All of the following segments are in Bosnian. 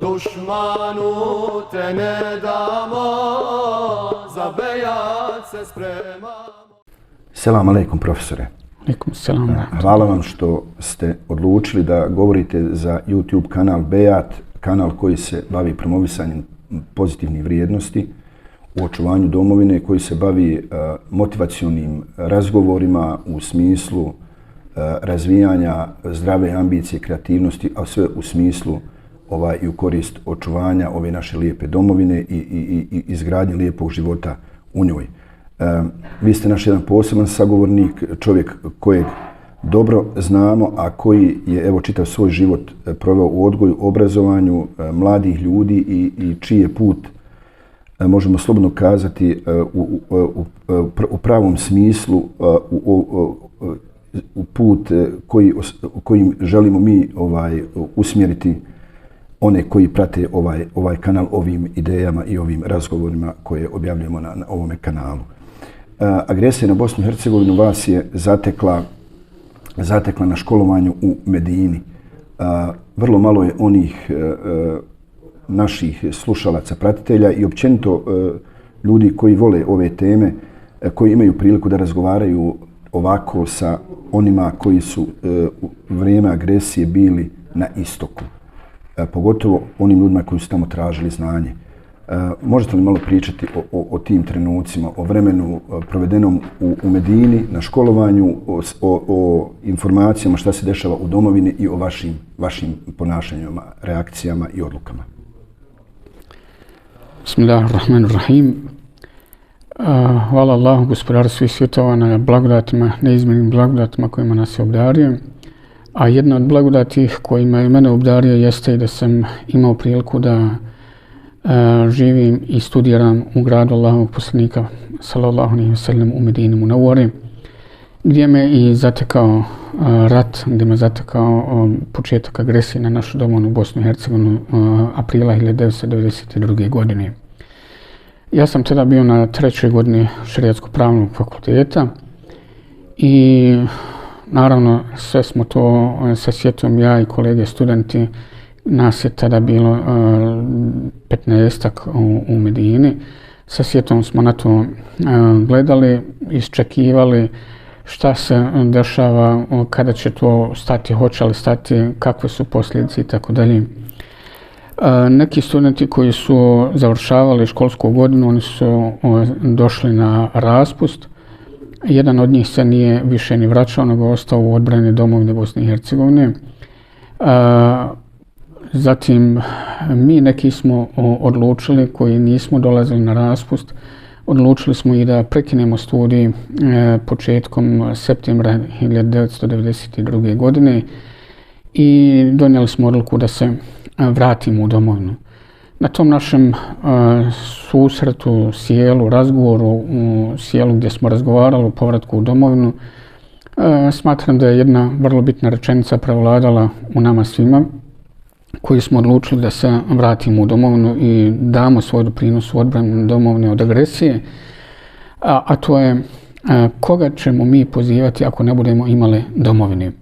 Dušmanu te ne damo, za bejat se spremamo. Selam aleikum, profesore. Alaikum selam. Hvala vam što ste odlučili da govorite za YouTube kanal Bejat, kanal koji se bavi promovisanjem pozitivnih vrijednosti u očuvanju domovine, koji se bavi motivacionim razgovorima u smislu razvijanja zdrave ambicije, kreativnosti, a sve u smislu i u korist očuvanja ove naše lijepe domovine i izgradnje lijepog života u njoj. Vi ste naš jedan poseban sagovornik, čovjek kojeg dobro znamo, a koji je evo čitav svoj život proveo u odgoju, obrazovanju mladih ljudi i čiji je put, možemo slobodno kazati, u pravom smislu u put kojim želimo mi usmjeriti one koji prate ovaj kanal ovim idejama i ovim razgovorima koje objavljujemo na ovome kanalu. Agresija na Bosnu i Hercegovinu vas je zatekla na školovanju u Medini. Vrlo malo je onih naših slušalaca, pratitelja i općenito ljudi koji vole ove teme, koji imaju priliku da razgovaraju ovako sa onima koji su u vrijeme agresije bili na istoku. Pogotovo onim ljudima koji su tamo tražili znanje. Možete li malo pričati o tim trenucima, o vremenu provedenom u Medini, na školovanju, o informacijama šta se dešava u domovini i o vašim ponašanjima, reakcijama i odlukama? Bismillahirrahmanirrahim. Hvala Allahu, gospodaru svih svjetova, na blagodatima, neizmjernim blagodatima kojima nas je obdario. A jedna od blagodati kojima je mene obdario jeste i da sam imao priliku da živim i studiram u gradu Allahovog poslanika sallallahu alejhi ve sellem u Medini Munawwari, gdje me i zatekao rat, gdje me zatekao početak agresije na našu domovinu Bosnu i Hercegovinu aprila 1992. godine. Ja sam tada bio na 3. godini šerijatsko-pravnog fakulteta i naravno sve smo to sa sjetom, ja i kolege studenti, nas je tada bilo 15-ak u Medini. Sa sjetom smo na to gledali, iščekivali šta se dešava, kada će to stati, hoće li stati, kakve su posljedice i tako dalje. Neki studenti koji su završavali školsku godinu, oni su došli na raspust. Jedan od njih se nije više ni vraćao, nego ostao u odbrani domovine Bosne i Hercegovine. Zatim, mi neki smo odlučili, koji nismo dolazili na raspust, odlučili smo i da prekinemo studij početkom septembra 1992. godine i donijeli smo odluku da se vratimo u domovinu. Na tom našem susretu, sjelu, razgovoru, u sjelu gdje smo razgovarali o povratku u domovinu, smatram da je jedna vrlo bitna rečenica prevladala u nama svima, koji smo odlučili da se vratimo u domovinu i damo svoj doprinos u odbrani domovine od agresije, a to je koga ćemo mi pozivati ako ne budemo imali domovine.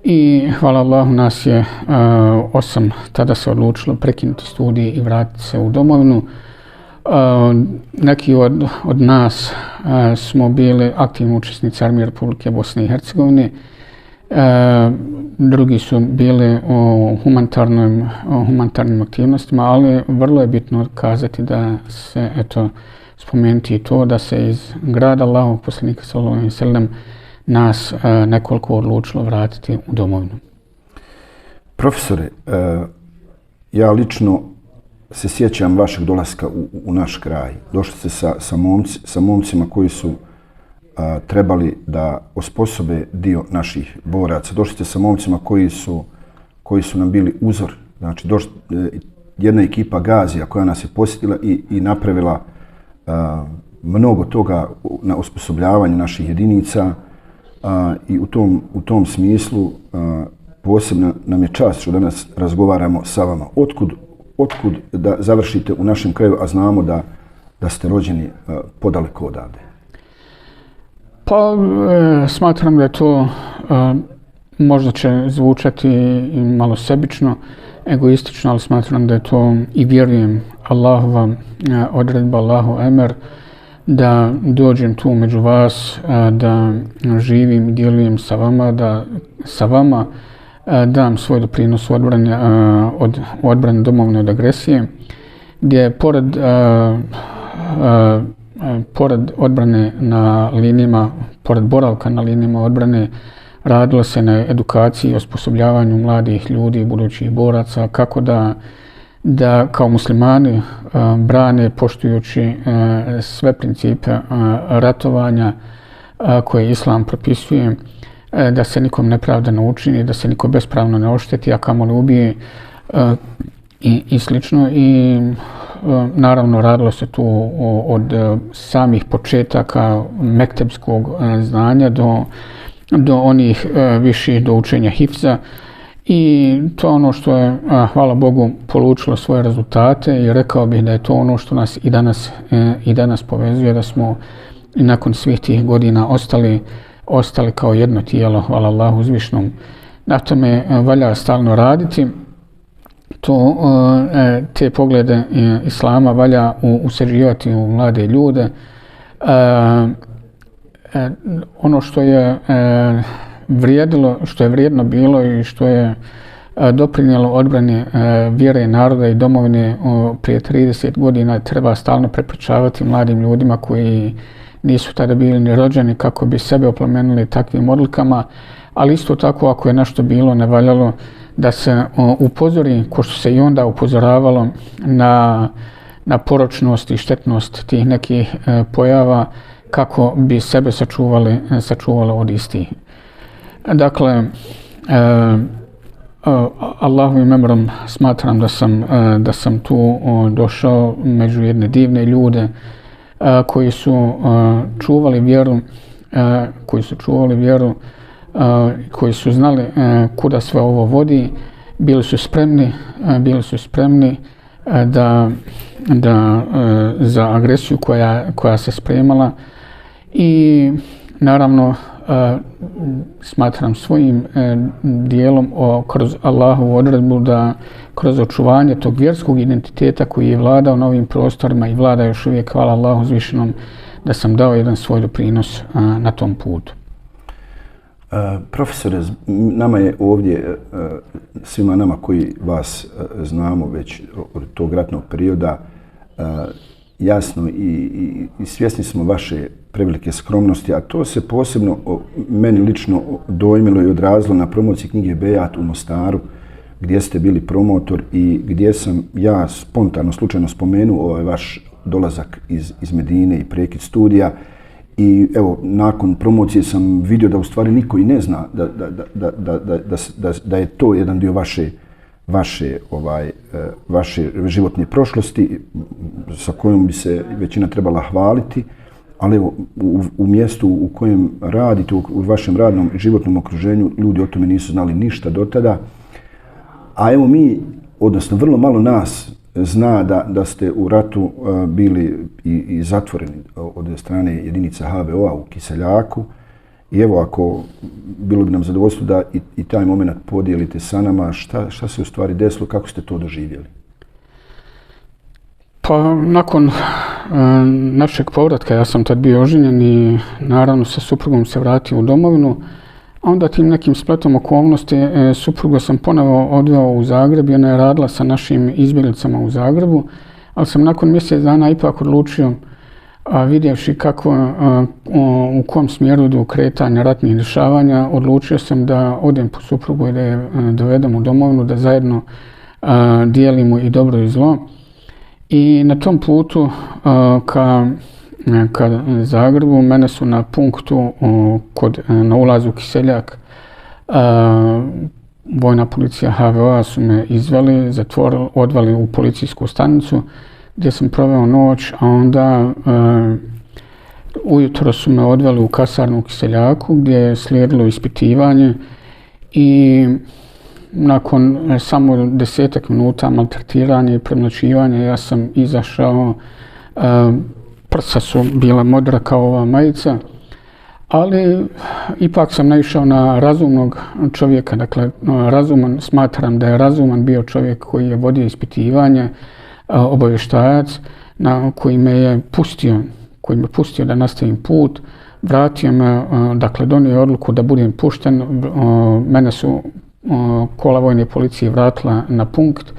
I hvala Allahu, nas je 8 tada se odlučilo prekinuti studije i vratiti se u domovinu. Neki od nas smo bili aktivni učesnici Armije Republike Bosne i Hercegovine. Drugi su bili u humanitarnim aktivnostima, ali vrlo je bitno kazati da se, spomenuti i to da se iz grada Allahovog poslanika sallallahu alejhi ve sellem nas nekoliko odlučilo vratiti u domovinu. Profesore, ja lično se sjećam vašeg dolaska u naš kraj. Došli ste sa momcima koji su trebali da osposobe dio naših boraca. Došli ste sa momcima koji su nam bili uzor. Znači, jedna ekipa Gazija koja nas je posjetila i napravila mnogo toga na osposobljavanju naših jedinica i u tom smislu posebno nam je čast što danas razgovaramo sa vama. Otkud da završite u našem kraju, a znamo da ste rođeni podaleko odavde? Pa smatram da je to možda će zvučati malo sebično, egoistično, ali smatram da je to i vjerujem Allahova odredba, Allahov emer, da dođem tu među vas, da živim i djelujem sa vama, da sa vama dam svoj doprinos u odbrani domovine od agresije, gdje pored odbrane na linijama, pored boravka na linijama odbrane, radilo se na edukaciji i osposobljavanju mladih ljudi, budućih boraca, kako da kao muslimani brane poštujući sve principe ratovanja koje Islam propisuje, da se nikom nepravda ne učini, da se niko bespravno ne ošteti, a kamoli ubije i slično. I naravno radilo se tu od samih početaka mektebskog znanja do onih viših, do učenja hifza. I to ono što je, hvala Bogu, polučilo svoje rezultate i rekao bih da je to ono što nas i danas povezuje, da smo i nakon svih tih godina ostali kao jedno tijelo, hvala Allahu uzvišnom. Na tome valja stalno raditi. Te poglede Islama valja usađivati u mlade ljude. Ono što je vrijedilo, što je vrijedno bilo i što je doprinijelo odbrani vjere, naroda i domovine prije 30 godina treba stalno prepričavati mladim ljudima koji nisu tada bili ni rođeni, kako bi sebe oplemenili takvim odlukama, ali isto tako ako je nešto bilo nevaljalo, da se upozori, ko što se i onda upozoravalo, na poročnost i štetnost tih nekih pojava, kako bi sebe sačuvali od istih. Dakle, Allahovim emrom smatram da sam tu došao među jedne divne ljude koji su čuvali vjeru, koji su znali kuda sve ovo vodi, bili su spremni za agresiju koja se spremala i naravno smatram svojim dijelom kroz Allahovu odredbu da kroz očuvanje tog vjerskog identiteta koji je vladao na ovim prostorima i vlada još uvijek, hvala Allahu uzvišenom, da sam dao jedan svoj doprinos na tom putu. Profesore, nama je ovdje, svima nama koji vas znamo već od tog ratnog perioda, jasno i svjesni smo vaše prevelike skromnosti, a to se posebno meni lično dojmilo i odrazilo na promociji knjige Bejat u Mostaru, gdje ste bili promotor i gdje sam ja spontano, slučajno spomenuo ovaj vaš dolazak iz Medine i prekid studija. I evo, nakon promocije sam vidio da u stvari niko i ne zna da je to jedan dio vaše životne prošlosti sa kojom bi se većina trebala hvaliti, ali evo, u mjestu u kojem radite, u vašem radnom životnom okruženju, ljudi o tome nisu znali ništa do tada. A evo mi, odnosno vrlo malo nas zna da ste u ratu bili i zatvoreni od strane jedinica HVO-a u Kiseljaku. I evo, bilo bi nam zadovoljstvo da i taj moment podijelite sa nama, šta se u stvari desilo, kako ste to doživjeli? Pa nakon našeg povratka, ja sam tad bio oženjen i naravno sa suprugom se vratio u domovinu. Onda tim nekim spletom okolnosti suprugu sam ponovo odveo u Zagreb i ona je radila sa našim izbjeglicama u Zagrebu, ali sam nakon mjesec dana ipak odlučio, vidjevši u kom smjeru idu kretanja ratnih dešavanja, odlučio sam da odem po suprugu i da je dovedem u domovinu, da zajedno dijelimo i dobro i zlo. I na tom putu ka Zagrebu mene su na punktu na ulazu u Kiseljak vojna policija HVO-a su me izveli, zatvorili, odveli u policijsku stanicu gdje sam proveo noć, a onda ujutro su me odveli u kasarnu u Kiseljaku gdje je slijedilo ispitivanje i nakon samo 10 minuta maltretiranja i premlaćivanja ja sam izašao, prsa su bila modra kao ova majica, ali ipak sam naišao na razumnog čovjeka, dakle razuman, smatram da je razuman bio čovjek koji je vodio ispitivanje, obavještajac, koji me pustio da nastavim put, vratio me, dakle donio odluku da budem pušten, mene su kola vojne policije vratila na punkt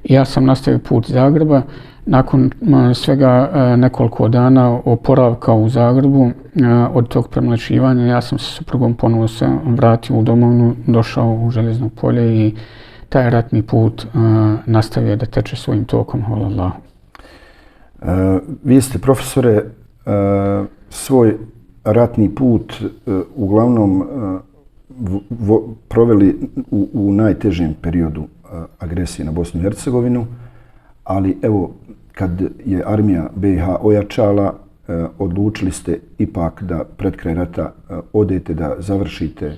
i ja sam nastavio put Zagreba. Nakon svega nekoliko dana oporavka u Zagrebu od tog premlaćivanja, ja sam se suprugom ponovo se vratio u domovinu, došao u Željezno polje i taj ratni put nastavio da teče svojim tokom, hvala Allahu. Vi ste, profesore, svoj ratni put uglavnom proveli u najtežem periodu agresije na Bosnu i Hercegovinu, ali evo, kad je armija BiH ojačala, odlučili ste ipak da pred kraj rata odete da završite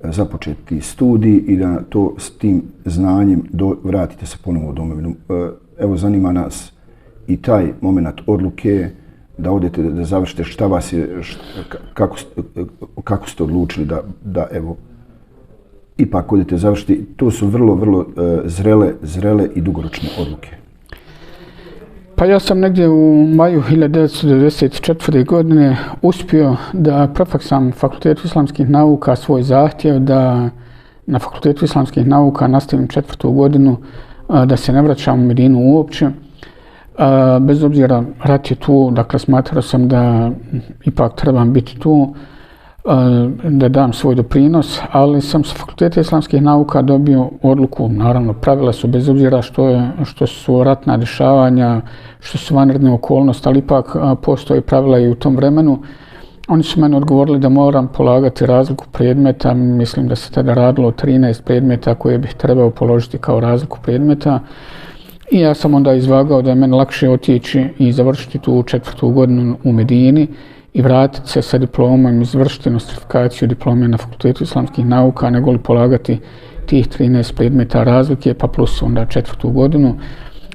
započeti studij i da to s tim znanjem vratite se ponovo u domovinu. Evo, zanima nas i taj moment odluke da odete da završite, šta vas je, kako ste odlučili da evo, ipak odete završiti. To su vrlo zrele i dugoročne odluke. Pa ja sam negdje u maju 1994. godine uspio da prefaksam Fakultetu islamskih nauka svoj zahtjev da na Fakultetu islamskih nauka nastavim 4. godinu, da se ne vraćam u Medinu uopće. Bez obzira, rat je tu, dakle smatrao sam da ipak trebam biti tu, da dam svoj doprinos, ali sam sa Fakulteta islamskih nauka dobio odluku, naravno pravila su bez obzira što su ratna dešavanja, što su vanredne okolnosti, ali ipak postoje pravila i u tom vremenu. Oni su meni odgovorili da moram polagati razliku predmeta, mislim da se tada radilo o 13 predmeta koje bih trebao položiti kao razliku predmeta. I ja sam onda izvagao da je meni lakše otići i završiti tu 4. godinu u Medini i vratiti se sa diplomom, izvršiti nostrifikaciju diplome na Fakultetu islamskih nauka, nego li polagati tih 13 predmeta razlike, pa plus onda 4. godinu.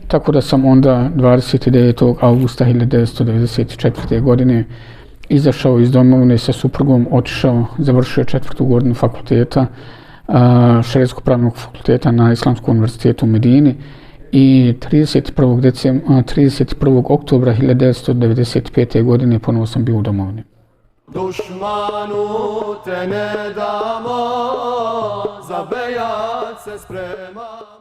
Tako da sam onda 29. augusta 1994. godine izašao iz domovine sa suprugom, otišao, završio 4. godinu fakulteta, Šerijatsko-pravnog fakulteta na Islamskom univerzitetu u Medini i 31. oktobra 1995. godine ponovo sam bio u domovini. Dušmanu te ne damo, za bejat se spremamo.